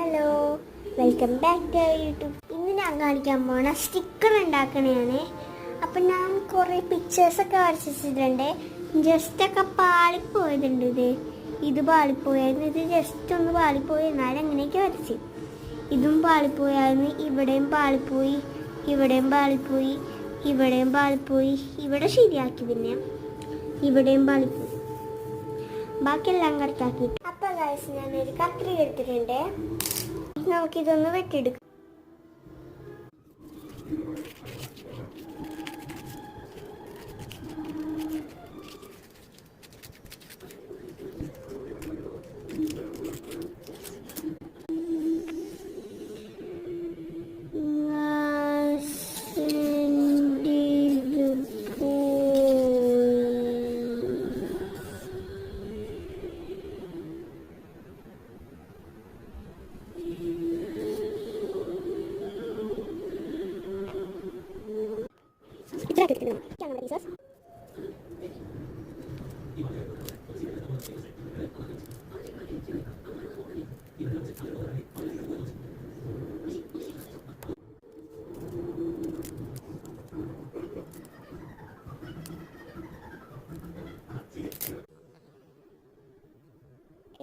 Hello, welcome back to YouTube. ഇന്ന് ഞാൻ കാണിക്കാൻ പോണ സ്റ്റിക്കർ ഉണ്ടാക്കണതാണ്. അപ്പം ഞാൻ കുറേ പിക്ചേഴ്സൊക്കെ വരച്ചിട്ടുണ്ട്. ജസ്റ്റൊക്കെ പാളിപ്പോയതുണ്ട്. ഇത് പാളിപ്പോയായിരുന്നു. ഇത് ജസ്റ്റ് ഒന്ന് പാളിപ്പോയി. എന്നാലും അങ്ങനെയൊക്കെ വരച്ച്. ഇതും പാളിപ്പോയായിരുന്നു. ഇവിടെയും പാളിപ്പോയി, ഇവിടെയും പാളിപ്പോയി, ഇവിടെയും പാളിപ്പോയി. ഇവിടെ ശരിയാക്കി, പിന്നെ ഇവിടെയും പാളിപ്പോയി. ബാക്കിയെല്ലാം കറക്റ്റാക്കിയിട്ട്. അപ്പം ഗൈസ്, ഞാനൊരു കത്രിക എടുത്തിട്ടുണ്ട്. നമുക്കിതൊന്ന് വെട്ടിയെടുക്കാം.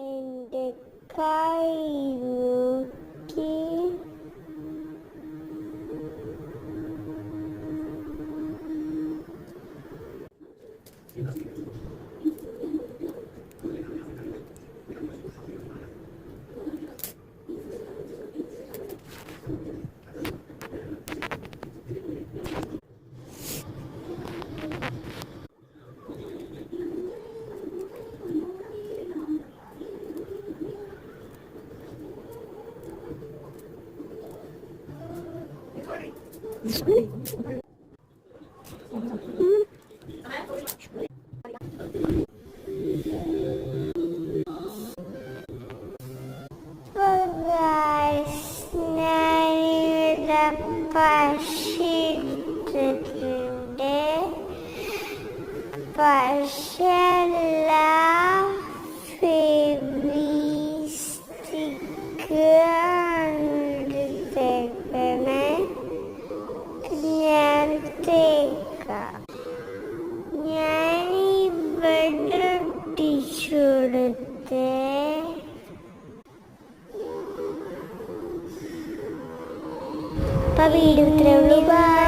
എൻ്റെ കൈക്ക് പശിട്ടിട്ടുണ്ട്. പശല്ല ഫെവിസ്റ്റിക്ക് തേക്കണേ. ഞാൻ തേക്കാം. ഞാനിവിടെ ടിഷ്യൂ എടുത്ത് വീഡിയോ ഇത്രേ ഉള്ളൂ. ബൈ.